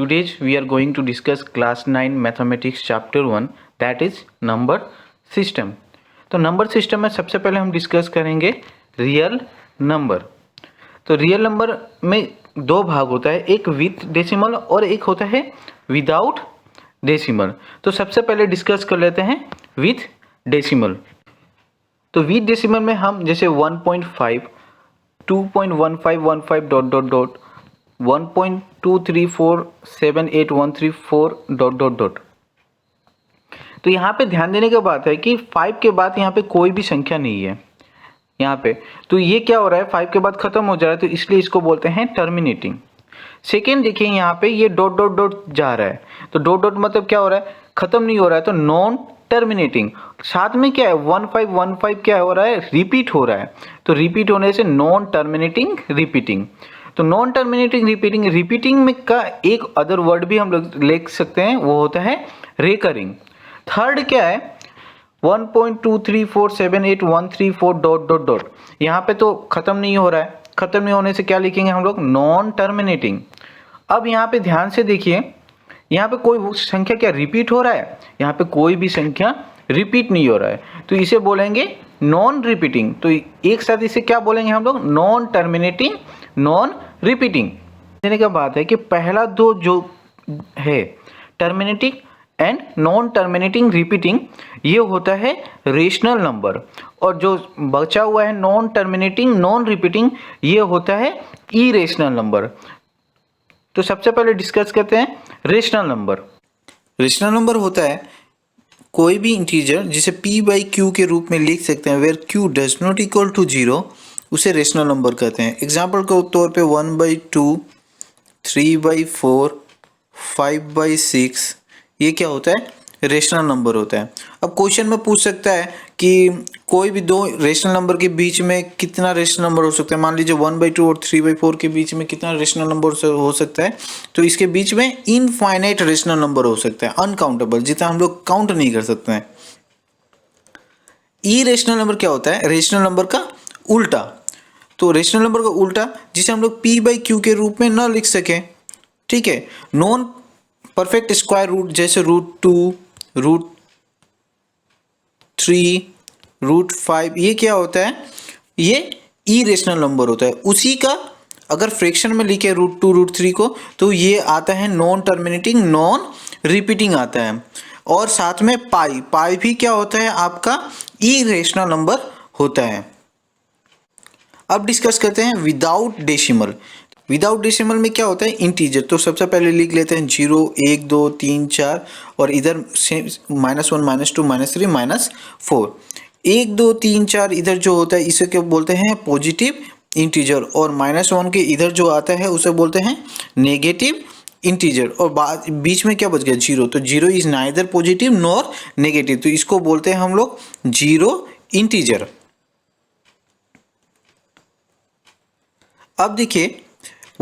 Today we are going to discuss class 9 mathematics chapter 1 that is number system. तो number system में सबसे पहले हम डिस्कस करेंगे रियल नंबर. तो रियल नंबर में दो भाग होता है, एक विथ डेसिमल और एक होता है विदाउट डेसिमल. तो सबसे पहले डिस्कस कर लेते हैं विथ डेसिमल. तो विथ डेसिमल में हम जैसे 1.5, 2.1515 dot dot dot 1.2347813 dot dot dot. तो यहाँ पे ध्यान देने की बात है कि 5 के बाद यहाँ पे कोई भी संख्या नहीं है यहाँ पे. तो ये क्या हो रहा है, 5 के बाद खत्म हो जा रहा है, तो इसलिए इसको बोलते हैं टर्मिनेटिंग. सेकेंड देखिए यहाँ पे ये डॉट डॉट डॉट जा रहा है, तो डॉट डॉट मतलब क्या हो रहा है, खत्म नहीं हो रहा है, तो नॉन टर्मिनेटिंग. साथ में क्या है 1515 क्या हो रहा है, रिपीट हो रहा है. तो रिपीट होने से नॉन टर्मिनेटिंग रिपीटिंग. तो नॉन टर्मिनेटिंग रिपीटिंग में का एक अदर वर्ड भी हम लोग लिख सकते हैं, वो होता है रेकरिंग. थर्ड क्या है 1.2347813 डॉट डॉट डॉट. यहाँ पे तो खत्म नहीं हो रहा है, खत्म नहीं होने से क्या लिखेंगे हम लोग, नॉन टर्मिनेटिंग. अब यहाँ पे ध्यान से देखिए, यहाँ पे कोई संख्या क्या रिपीट हो रहा है, यहाँ पे कोई भी संख्या रिपीट नहीं हो रहा है, तो इसे बोलेंगे नॉन रिपीटिंग. तो एक साथ इसे क्या बोलेंगे हम लोग, नॉन टर्मिनेटिंग नॉन रिपीटिंग. देने का बात है कि पहला दो जो है terminating and non terminating repeating, ये होता है रेशनल नंबर, और जो बचा हुआ है नॉन टर्मिनेटिंग नॉन रिपीटिंग, ये होता है इरेशनल नंबर. तो सबसे पहले डिस्कस करते हैं रेशनल नंबर. रेशनल नंबर होता है कोई भी इंटीजर जिसे p बाई क्यू के रूप में लिख सकते हैं, where q does not equal to 0, उसे रेशनल नंबर कहते हैं. एग्जाम्पल के तौर पे 1/2, 3/4, 5/6, ये क्या होता है, रेशनल नंबर होता है. अब क्वेश्चन में पूछ सकता है कि कोई भी दो रेशनल नंबर के बीच में कितना रेशनल नंबर हो सकता है. मान लीजिए 1/2 और 3/4 के बीच में कितना रेशनल नंबर हो सकता है, तो इसके बीच में इनफाइनाइट रेशनल नंबर हो सकता है, अनकाउंटेबल, जितना हम लोग काउंट नहीं कर सकते हैं. इरेशनल नंबर क्या होता है, रेशनल नंबर का उल्टा. तो रेशनल नंबर का उल्टा जिसे हम लोग p बाई क्यू के रूप में न लिख सके, ठीक है. नॉन परफेक्ट स्क्वायर रूट जैसे √2, √3, √5, ये क्या होता है, ये इरेशनल नंबर होता है. उसी का अगर फ्रैक्शन में लिखे √2, √3 को, तो ये आता है नॉन टर्मिनेटिंग नॉन रिपीटिंग आता है. और साथ में पाई भी क्या होता है, आपका इरेशनल नंबर होता है. अब डिस्कस करते हैं विदाउट डेसिमल. विदाउट डेसिमल में क्या होता है, इंटीजर. तो सबसे पहले लिख लेते हैं 0, 1, 2, 3, 4, और इधर -1, -2, -3, -4. 1, 2, 3, 4 इधर जो होता है इसे क्या बोलते हैं, पॉजिटिव इंटीजर. और -1 के इधर जो आता है उसे बोलते हैं नेगेटिव इंटीजर. और बीच में क्या बच गया, 0. तो 0 is neither positive nor negative, तो इसको बोलते हैं हम लोग 0 इंटीजर. अब देखिए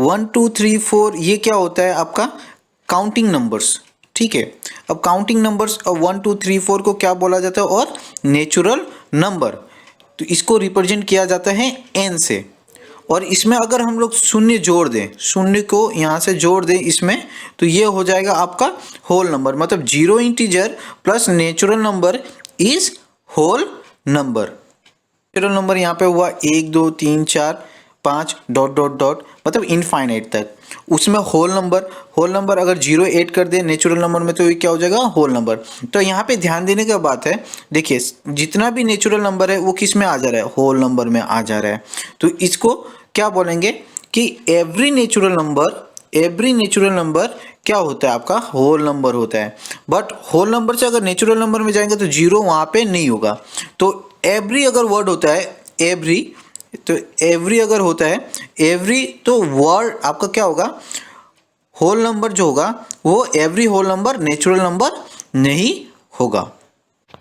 1, 2, 3, 4 ये क्या होता है, आपका काउंटिंग नंबर्स, ठीक है. अब काउंटिंग नंबर्स 1, 2, 3, 4 को क्या बोला जाता है, और नेचुरल नंबर. तो इसको रिप्रेजेंट किया जाता है n से. और इसमें अगर हम लोग शून्य जोड़ दें, शून्य को यहाँ से जोड़ दें इसमें, तो ये हो जाएगा आपका होल नंबर. मतलब 0 integer plus natural number is whole number. Natural number यहाँ पे हुआ 1, 2, 3, 4, 5 डॉट डॉट डॉट, मतलब इनफाइनाइट तक. उसमें होल नंबर अगर 0 ऐड कर दे नेचुरल नंबर में, तो ये क्या हो जाएगा, होल नंबर. तो यहाँ पे ध्यान देने का बात है, देखिए जितना भी नेचुरल नंबर है वो किस में आ जा रहा है, होल नंबर में आ जा रहा है. तो इसको क्या बोलेंगे कि एवरी नेचुरल नंबर क्या होता है, आपका होल नंबर होता है. बट होल नंबर से अगर नेचुरल नंबर में जाएंगे तो 0 वहाँ पे नहीं होगा. तो एवरी अगर वर्ड होता है, एवरी अगर होता है, एवरी तो वर्ड आपका क्या होगा, होल नंबर जो होगा वो every whole number natural number नहीं होगा.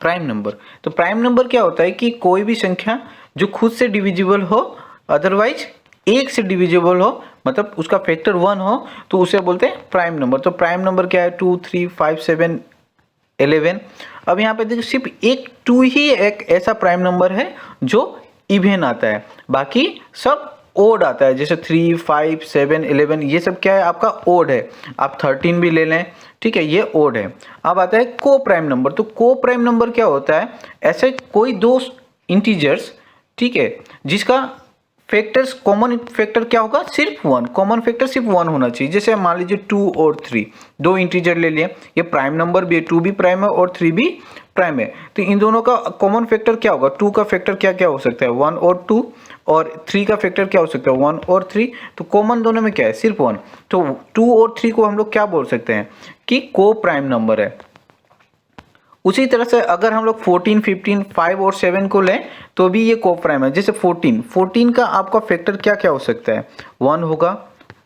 Prime number. तो प्राइम नंबर क्या होता है कि कोई भी संख्या जो खुद से डिविजिबल हो, अदरवाइज 1 से डिविजिबल हो, मतलब उसका फैक्टर 1 हो, तो उसे बोलते हैं प्राइम नंबर. तो प्राइम नंबर क्या है, 2, 3, 5, 7, 11. अब यहाँ पे देखिए सिर्फ 2 ही एक ऐसा प्राइम नंबर है जो इवन आता है, बाकी सब ओड आता है, जैसे 3, 5, 7, 11 ये सब क्या है आपका ओड है। आप 13 भी ले लें, ठीक है, ये ओड है। अब आता है को प्राइम नंबर। तो को प्राइम नंबर क्या होता है, ऐसे कोई दो इंटीजर्स, ठीक है, जिसका फैक्टर्स कॉमन फैक्टर क्या होगा, सिर्फ वन, कॉमन फैक्टर सिर्फ वन होना चाहिए। जैसे मान लीजिए 2 और 3, दो इंटीजर ले लिए, ये प्राइम नंबर भी है, 2 भी प्राइम है और 3 भी प्राइम है। तो इन दोनों का कॉमन फैक्टर क्या होगा, 2 का फैक्टर क्या क्या हो सकता है, 1 और 2, और 3 का फैक्टर क्या हो सकता है, 1 और 3। तो कॉमन दोनों में क्या है, सिर्फ 1। तो 2 और 3 को हम लोग क्या बोल सकते हैं कि को प्राइम नंबर है। उसी तरह से अगर हम लोग 14, 15, 5 और 7 को लें तो भी ये को प्राइम है। जैसे 14 का आपका फैक्टर क्या क्या हो सकता है, 1 होगा,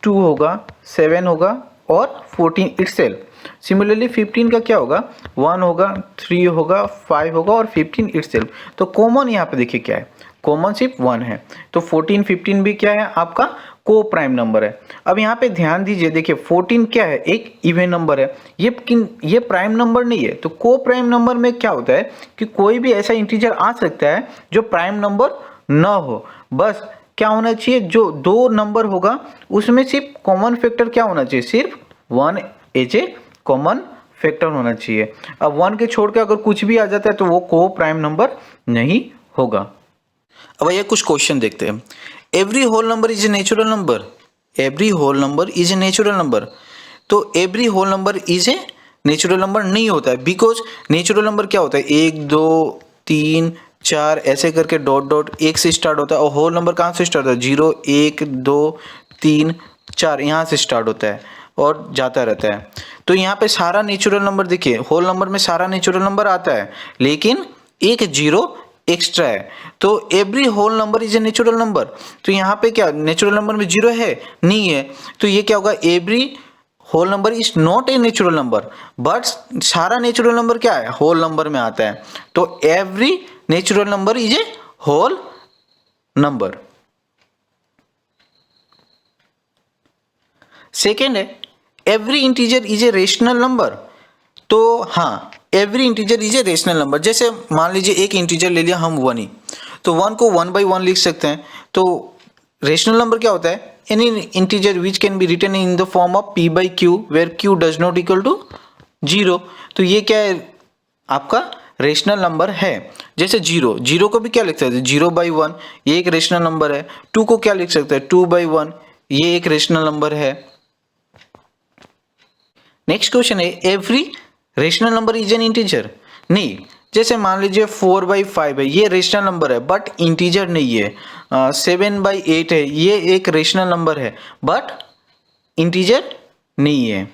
2 होगा, 7 होगा और 14 इटसेल्फ। सिमिलरली 15 का क्या होगा, 1 होगा, 3 होगा, 5 होगा और 15 इटसेल्फ। तो कॉमन यहाँ पे देखिए क्या है, कॉमन सिर्फ 1 है। तो 14, 15 भी क्या है आपका को प्राइम नंबर है। अब यहाँ पे ध्यान दीजिए, देखिए 14 क्या है, एक इवन नंबर है, ये प्राइम नंबर नहीं है। तो को प्राइम नंबर में क्या होता है कि कोई भी ऐसा इंटीजर आ सकता है जो प्राइम नंबर न हो, बस क्या होना चाहिए, जो दो नंबर होगा उसमें सिर्फ कॉमन फैक्टर क्या होना चाहिए, सिर्फ 1 एज ए कॉमन फैक्टर होना चाहिए। अब 1 के छोड़ के अगर कुछ भी आ जाता है तो वो को प्राइम नंबर नहीं होगा। अब ये कुछ क्वेश्चन देखते हैं। Every whole number is a natural number, every whole number is a natural number. तो every whole number is a natural number नहीं होता है, बिकॉज नेचुरल नंबर क्या होता है, 1, 2, 3, 4 ऐसे करके डॉट डॉट 1 से स्टार्ट होता है। और होल नंबर कहाँ से स्टार्ट होता है, 0, 1, 2, 3, 4 यहाँ से स्टार्ट होता है और जाता रहता है। तो यहाँ पे सारा नेचुरल नंबर देखिए, होल नंबर में सारा नेचुरल नंबर आता है, लेकिन एक जीरो एक्स्ट्रा है। तो every whole number is a natural number. तो यहाँ पे क्या नेचुरल नंबर में जीरो है, नहीं है। तो ये क्या होगा, every whole number is not a natural number, but सारा नेचुरल नंबर क्या है, होल नंबर में आता है। तो every natural number is a whole number. Second है every integer is a rational number. तो हाँ, every integer is a rational number. जैसे मान लीजिए एक इंटीजर ले लिया हम 1 ही, तो 1 को 1/1 लिख सकते हैं। तो रेशनल नंबर क्या होता है, any integer which can be written in the form of p/q where q does not equal to 0। तो ये क्या है आपका रेशनल नंबर है। जैसे 0 को भी क्या लिख सकते हैं, 0/1 ये एक रेशनल नंबर है। 2 को क्या लिख सकते हैं, 2/1 ये एक रेशनल नंबर है। नेक्स्ट क्वेश्चन है every rational number is an integer. नहीं, जैसे मान लीजिए 4/5 है, ये रेशनल नंबर है बट इंटीजर नहीं है। 7/8 है, ये एक रेशनल नंबर है बट इंटीजर नहीं है।